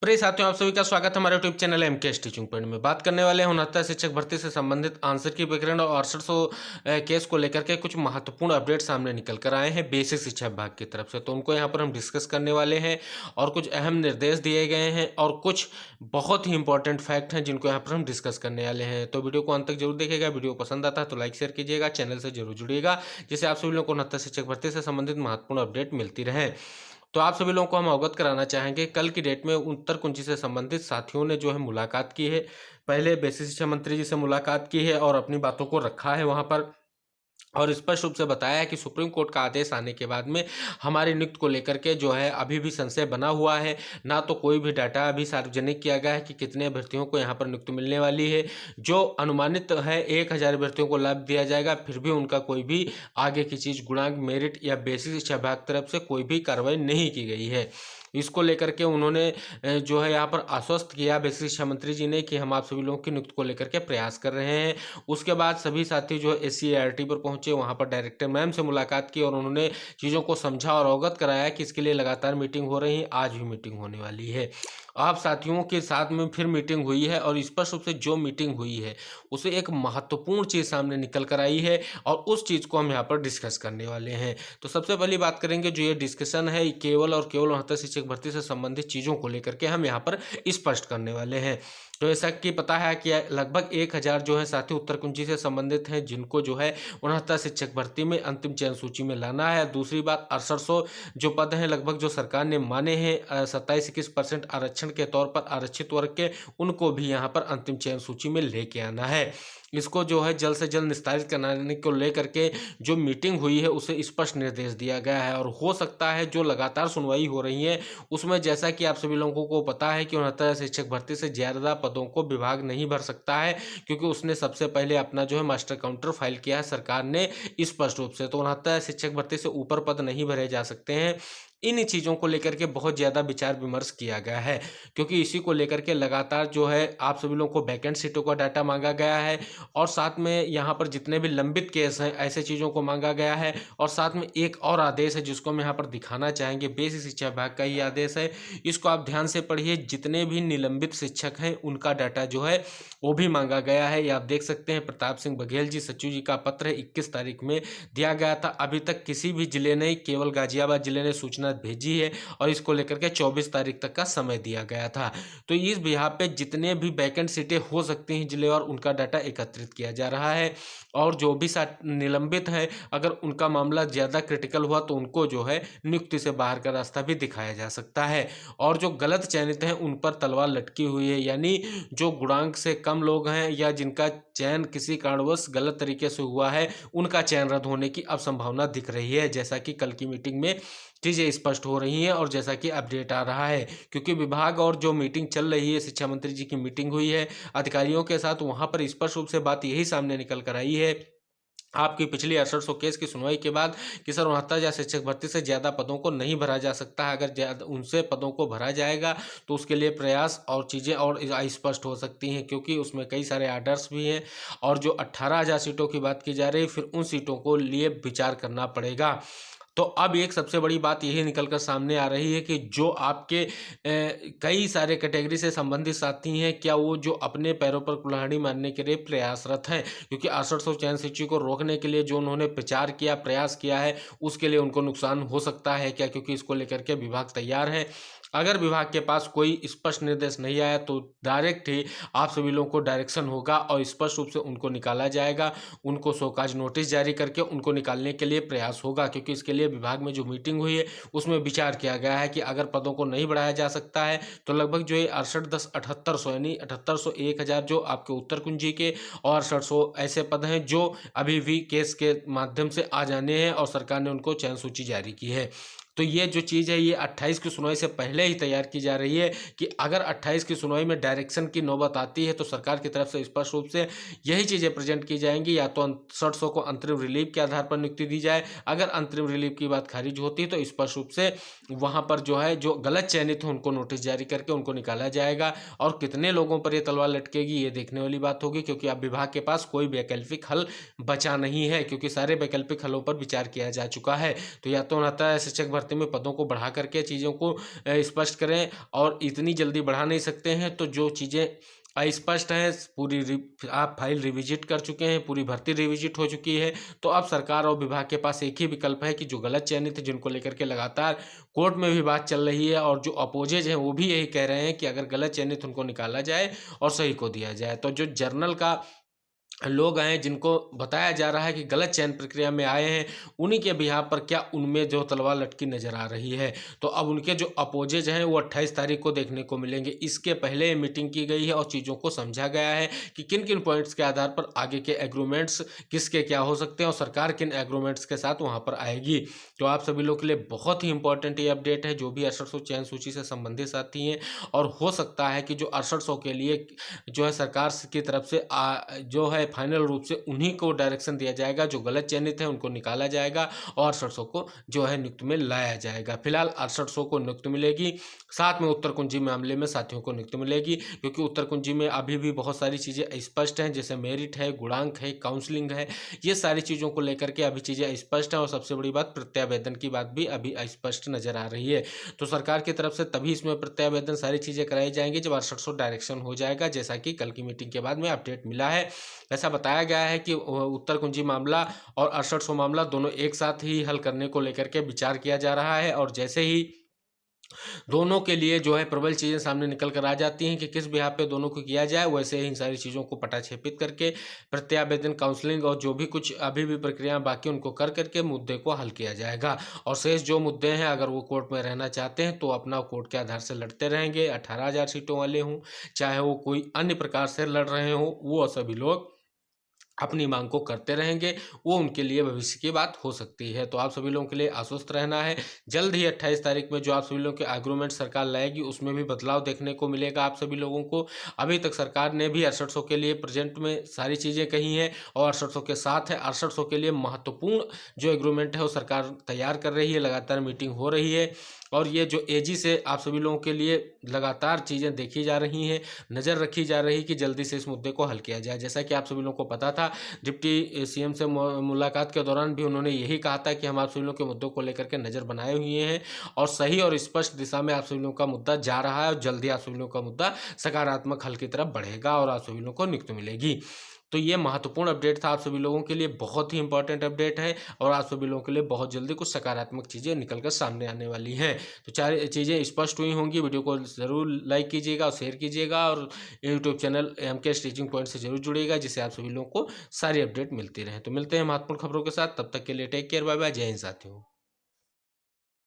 प्रिय साथियों, आप सभी का स्वागत है हमारे YouTube channel MKS teaching point में। बात करने वाले हैं 69 शिक्षक भर्ती से संबंधित आंसर की प्रकरण और 6800 केस को लेकर के कुछ महत्वपूर्ण अपडेट सामने निकल कर आए हैं बेसिक शिक्षा विभाग की तरफ से, तो उनको यहाँ पर हम डिस्कस करने वाले हैं और कुछ अहम निर्देश दिए गए हैं और कुछ बहुत ही इंपॉर्टेंट फैक्ट हैं जिनको यहाँ पर हम डिस्कस करने वाले हैं। तो वीडियो को अंत तक जरूर देखिएगा। वीडियो पसंद आता है तो लाइक शेयर कीजिएगा, चैनल से जरूर जुड़िएगा, जिससे आप सभी लोगों को 69 शिक्षक भर्ती से संबंधित महत्वपूर्ण अपडेट मिलती रहे। तो आप सभी लोगों को हम अवगत कराना चाहेंगे, कल की डेट में उत्तर कुंजी से संबंधित साथियों ने जो है मुलाकात की है। पहले बेसिक शिक्षा मंत्री जी से मुलाकात की है और अपनी बातों को रखा है वहां पर, और स्पष्ट रूप से बताया है कि सुप्रीम कोर्ट का आदेश आने के बाद में हमारी नियुक्ति को लेकर के जो है अभी भी संशय बना हुआ है। ना तो कोई भी डाटा अभी सार्वजनिक किया गया है कि कितने अभ्यर्थियों को यहाँ पर नियुक्ति मिलने वाली है। जो अनुमानित है 1000 अभ्यर्थियों को लाभ दिया जाएगा, फिर भी उनका कोई भी आगे की चीज़ गुणांक, मेरिट या बेसिक शिक्षा विभाग तरफ से कोई भी कार्रवाई नहीं की गई है। इसको लेकर के उन्होंने जो है यहाँ पर आश्वस्त किया बेसिक शिक्षा मंत्री जी ने कि हम आप सभी लोगों की नियुक्ति को लेकर के प्रयास कर रहे हैं। उसके बाद सभी साथी जो है SCERT पर पहुंचे, वहां पर डायरेक्टर मैम से मुलाकात की और उन्होंने चीज़ों को समझा और अवगत कराया कि इसके लिए लगातार मीटिंग हो रही है, आज भी मीटिंग होने वाली है। आप साथियों के साथ में फिर मीटिंग हुई है और स्पष्ट रूप से जो मीटिंग हुई है उसे एक महत्वपूर्ण चीज़ सामने निकल कर आई है और उस चीज़ को हम यहाँ पर डिस्कस करने वाले हैं। तो सबसे पहली बात करेंगे, जो ये डिस्कशन है केवल और केवल 69 शिक्षक भर्ती से संबंधित चीज़ों को लेकर के हम यहाँ पर स्पष्ट करने वाले हैं। तो ऐसा कि पता है कि लगभग 1000 जो है साथी उत्तर कुंजी से संबंधित हैं, जिनको जो है 69 शिक्षक भर्ती में अंतिम चयन सूची में लाना है। दूसरी बात, 6800 जो पद हैं लगभग जो सरकार ने माने हैं 27-21% आरक्षण के तौर पर आरक्षित वर्ग के, उनको भी यहाँ पर अंतिम चयन सूची में लेके आना है। इसको जो है जल्द से जल्द निस्तारित कराने को लेकर के जो मीटिंग हुई है उसे स्पष्ट निर्देश दिया गया है। और हो सकता है जो लगातार सुनवाई हो रही है उसमें, जैसा कि आप सभी लोगों को पता है कि 69 शिक्षक भर्ती से ज़्यादा पदों को विभाग नहीं भर सकता है, क्योंकि उसने सबसे पहले अपना जो है मास्टर काउंटर फाइल किया है सरकार ने स्पष्ट रूप से। तो 69 शिक्षक भर्ती से ऊपर पद नहीं भरे जा सकते हैं। इन चीज़ों को लेकर के बहुत ज़्यादा विचार विमर्श किया गया है, क्योंकि इसी को लेकर के लगातार जो है आप सभी लोगों को वैकेंट सीटों का डाटा मांगा गया है और साथ में यहाँ पर जितने भी लंबित केस हैं ऐसे चीज़ों को मांगा गया है। और साथ में एक और आदेश है जिसको हम यहाँ पर दिखाना चाहेंगे, बेसिक शिक्षा विभाग का ही आदेश है, इसको आप ध्यान से पढ़िए। जितने भी निलंबित शिक्षक हैं उनका डाटा जो है वो भी मांगा गया है। ये आप देख सकते हैं, प्रताप सिंह बघेल जी सचिव जी का पत्र है 21 तारीख में दिया गया था। अभी तक किसी भी जिले ने, केवल गाजियाबाद जिले ने सूचना भेजी है और इसको लेकर के 24 तारीख तक का समय दिया गया था। तो इस बिहार पे जितने भी वैकेंट सीटें हो सकती हैं जिले और उनका डाटा एकत्रित किया जा रहा है। और जो भी निलंबित है, अगर उनका मामला ज़्यादा क्रिटिकल हुआ तो उनको जो है नियुक्ति से बाहर का रास्ता भी दिखाया जा सकता है। और जो गलत चयनित हैं उन पर तलवार लटकी हुई है, यानी जो गुणांक से कम लोग हैं या जिनका चयन किसी कारणवश गलत तरीके से हुआ है, उनका चयन रद्द होने की अब संभावना दिख रही है, जैसा कि कल की मीटिंग में चीज़ें स्पष्ट हो रही हैं और जैसा कि अपडेट आ रहा है। क्योंकि विभाग और जो मीटिंग चल रही है, शिक्षा मंत्री जी की मीटिंग हुई है अधिकारियों के साथ, वहां पर स्पष्ट रूप से बात यही सामने निकल कर आई है आपकी पिछली 6800 केस की सुनवाई के बाद कि सर 69 शिक्षक भर्ती से ज़्यादा पदों को नहीं भरा जा सकता है। अगर ज़्यादा उनसे पदों को भरा जाएगा तो उसके लिए प्रयास और चीज़ें और स्पष्ट हो सकती हैं, क्योंकि उसमें कई सारे आर्डर्स भी हैं। और जो 18,000 सीटों की बात की जा रही है, फिर उन सीटों को लिए विचार करना पड़ेगा। तो अब एक सबसे बड़ी बात यही निकल कर सामने आ रही है कि जो आपके कई सारे कैटेगरी से संबंधित साथी हैं, क्या वो जो अपने पैरों पर कुल्हाड़ी मारने के लिए प्रयासरत हैं? क्योंकि 6800 चयन सूची को रोकने के लिए जो उन्होंने प्रचार किया, प्रयास किया है, उसके लिए उनको नुकसान हो सकता है क्या? क्योंकि इसको लेकर के विभाग तैयार है। अगर विभाग के पास कोई स्पष्ट निर्देश नहीं आया तो डायरेक्ट ही आप सभी लोगों को डायरेक्शन होगा और स्पष्ट रूप से उनको निकाला जाएगा। उनको शोकाज नोटिस जारी करके उनको निकालने के लिए प्रयास होगा, क्योंकि इसके लिए विभाग में जो मीटिंग हुई है उसमें विचार किया गया है कि अगर पदों को नहीं बढ़ाया जा सकता है तो लगभग जो है 68-10 यानी 7800 1000 जो आपके उत्तर कुंजी के और 6800 ऐसे पद हैं जो अभी भी केस के माध्यम से आ जाने हैं और सरकार ने उनको चयन सूची जारी की है। तो ये जो चीज़ है ये 28 की सुनवाई से पहले ही तैयार की जा रही है कि अगर 28 की सुनवाई में डायरेक्शन की नौबत आती है तो सरकार की तरफ से स्पष्ट रूप से यही चीज़ें प्रेजेंट की जाएंगी, या तो 6800 को अंतरिम रिलीफ के आधार पर नियुक्ति दी जाए। अगर अंतरिम रिलीफ की बात खारिज होती है तो स्पष्ट रूप से वहाँ पर जो है जो गलत चयनित हो उनको नोटिस जारी करके उनको निकाला जाएगा। और कितने लोगों पर ये तलवार लटकेगी ये देखने वाली बात होगी, क्योंकि अब विभाग के पास कोई वैकल्पिक हल बचा नहीं है, क्योंकि सारे वैकल्पिक हलों पर विचार किया जा चुका है। तो या तो 69 शिक्षक भर्ती भर्ती में पदों को बढ़ा करके चीज़ों को स्पष्ट करें, और इतनी जल्दी बढ़ा नहीं सकते हैं। तो जो चीज़ें अस्पष्ट हैं, आप फाइल रिविजिट कर चुके हैं, पूरी भर्ती रिविजिट हो चुकी है, तो अब सरकार और विभाग के पास एक ही विकल्प है कि जो गलत चयनित है, जिनको लेकर के लगातार कोर्ट में भी बात चल रही है, और जो अपोजेज हैं वो भी यही कह रहे हैं कि अगर गलत चयनित उनको निकाला जाए और सही को दिया जाए। तो जो जर्नल का लोग आए जिनको बताया जा रहा है कि गलत चयन प्रक्रिया में आए हैं, उन्हीं के बिहाफ पर क्या उनमें जो तलवार लटकी नजर आ रही है। तो अब उनके जो अपोजेज हैं वो 28 तारीख को देखने को मिलेंगे। इसके पहले मीटिंग की गई है और चीज़ों को समझा गया है कि किन किन पॉइंट्स के आधार पर आगे के एग्रीमेंट्स किसके क्या हो सकते हैं और सरकार किन एग्रीमेंट्स के साथ वहाँ पर आएगी। तो आप सभी लोग के लिए बहुत ही इंपॉर्टेंट ये अपडेट है, जो भी 6800 चयन सूची से संबंधित साथी हैं। और हो सकता है कि जो 6800 के लिए जो है सरकार की तरफ से जो है फाइनल रूप से उन्हीं को डायरेक्शन दिया जाएगा, जो गलत चयनित है उनको निकाला जाएगा और 6800 को जो है नियुक्ति में लाया जाएगा। फिलहाल 6800 को नियुक्ति मिलेगी, साथ में उत्तर कुंजी मामले में साथियों को नियुक्ति मिलेगी, क्योंकि उत्तर कुंजी में अभी भी बहुत सारी चीज़ें स्पष्ट हैं, जैसे मेरिट है, गुणांक है, काउंसलिंग है, ये सारी चीज़ों को लेकर के अभी चीज़ें स्पष्ट हैं। और सबसे बड़ी बात, प्रत्यावेदन की बात भी अभी अस्पष्ट नजर आ रही है। तो सरकार की तरफ से तभी इसमें प्रत्यावेदन सारी चीज़ें कराई जाएंगी जब 6800 डायरेक्शन हो जाएगा, जैसा कि कल की मीटिंग के बाद में अपडेट मिला है। ऐसा बताया गया है कि उत्तर कुंजी मामला और 6800 मामला दोनों एक साथ ही हल करने को लेकर के विचार किया जा रहा है। और जैसे ही दोनों के लिए जो है प्रबल चीज़ें सामने निकल कर आ जाती हैं कि किस बिहाफ पे दोनों को किया जाए, वैसे ही इन सारी चीज़ों को पटाक्षेपित करके प्रत्यावेदन, काउंसलिंग और जो भी कुछ अभी भी प्रक्रिया बाकी उनको कर करके मुद्दे को हल किया जाएगा। और शेष जो मुद्दे हैं, अगर वो कोर्ट में रहना चाहते हैं तो अपना कोर्ट के आधार से लड़ते रहेंगे, 18,000 सीटों वाले हों, चाहे वो कोई अन्य प्रकार से लड़ रहे हों, वो सभी लोग अपनी मांग को करते रहेंगे। वो उनके लिए भविष्य की बात हो सकती है। तो आप सभी लोगों के लिए आश्वस्त रहना है। जल्द ही 28 तारीख में जो आप सभी लोगों के एग्रीमेंट सरकार लाएगी, उसमें भी बदलाव देखने को मिलेगा आप सभी लोगों को। अभी तक सरकार ने भी 6800 के लिए प्रेजेंट में सारी चीज़ें कही हैं, और 6800 के साथ है। 6800 के लिए महत्वपूर्ण जो एग्रीमेंट है वो सरकार तैयार कर रही है, लगातार मीटिंग हो रही है। और ये जो एजी से आप सभी लोगों के लिए लगातार चीज़ें देखी जा रही हैं, नज़र रखी जा रही कि जल्दी से इस मुद्दे को हल किया जाए। जैसा कि आप सभी लोगों को पता था, डिप्टी सीएम से मुलाकात के दौरान भी उन्होंने यही कहा था कि हम आप सभी लोगों के मुद्दों को लेकर के नज़र बनाए हुए हैं, और सही और स्पष्ट दिशा में आप सभी लोगों का मुद्दा जा रहा है, और जल्दी आप सभी लोगों का मुद्दा सकारात्मक हल की तरफ बढ़ेगा और आप सभी लोगों को नियुक्ति मिलेगी। तो ये महत्वपूर्ण अपडेट था आप सभी लोगों के लिए, बहुत ही इंपॉर्टेंट अपडेट है, और आप सभी लोगों के लिए बहुत जल्दी कुछ सकारात्मक चीज़ें निकलकर सामने आने वाली हैं। तो चार चीज़ें स्पष्ट हुई होंगी। वीडियो को ज़रूर लाइक कीजिएगा और शेयर कीजिएगा, और YouTube channel MK teaching point से जरूर जुड़िएगा, जिससे आप सभी लोगों को सारी अपडेट मिलती रहे। तो मिलते हैं महत्वपूर्ण खबरों के साथ, तब तक के लिए टेक केयर, बाय बाय, जय हिंद साथियों।